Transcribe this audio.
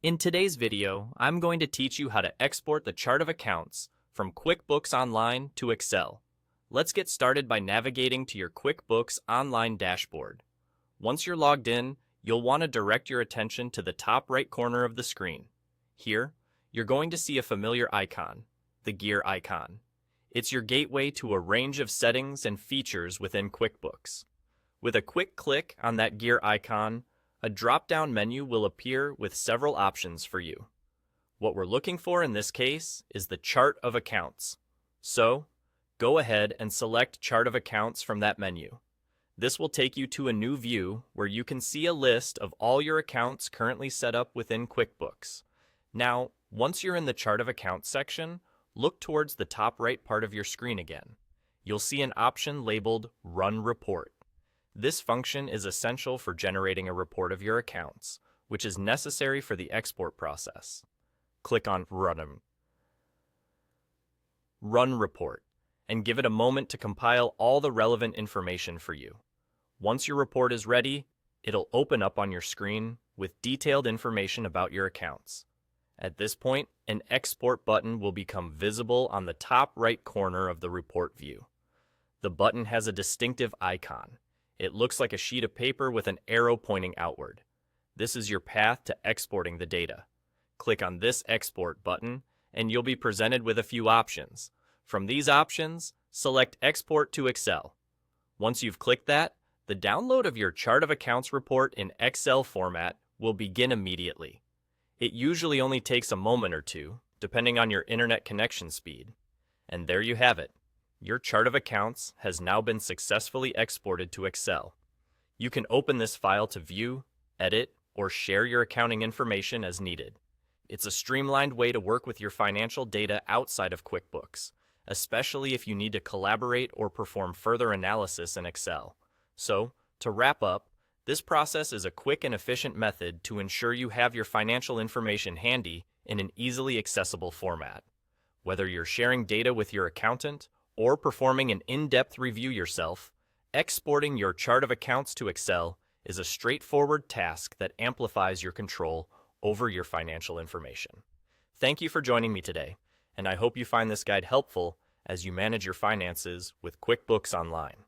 In today's video, I'm going to teach you how to export the chart of accounts from QuickBooks Online to Excel. Let's get started by navigating to your QuickBooks Online dashboard. Once you're logged in, you'll want to direct your attention to the top right corner of the screen. Here, you're going to see a familiar icon, the gear icon. It's your gateway to a range of settings and features within QuickBooks. With a quick click on that gear icon, a drop-down menu will appear with several options for you. What we're looking for in this case is the chart of accounts. So, go ahead and select Chart of Accounts from that menu. This will take you to a new view where you can see a list of all your accounts currently set up within QuickBooks. Now, once you're in the Chart of Accounts section, look towards the top right part of your screen again. You'll see an option labeled Run Report. This function is essential for generating a report of your accounts, which is necessary for the export process. Click on Run Report, and give it a moment to compile all the relevant information for you. Once your report is ready, it'll open up on your screen with detailed information about your accounts. At this point, an Export button will become visible on the top right corner of the report view. The button has a distinctive icon. It looks like a sheet of paper with an arrow pointing outward. This is your path to exporting the data. Click on this Export button, and you'll be presented with a few options. From these options, select Export to Excel. Once you've clicked that, the download of your Chart of Accounts report in Excel format will begin immediately. It usually only takes a moment or two, depending on your internet connection speed. And there you have it. Your Chart of Accounts has now been successfully exported to Excel. You can open this file to view, edit, or share your accounting information as needed. It's a streamlined way to work with your financial data outside of QuickBooks, especially if you need to collaborate or perform further analysis in Excel. So, to wrap up, this process is a quick and efficient method to ensure you have your financial information handy in an easily accessible format. Whether you're sharing data with your accountant or performing an in-depth review yourself, exporting your Chart of Accounts to Excel is a straightforward task that amplifies your control over your financial information. Thank you for joining me today, and I hope you find this guide helpful as you manage your finances with QuickBooks Online.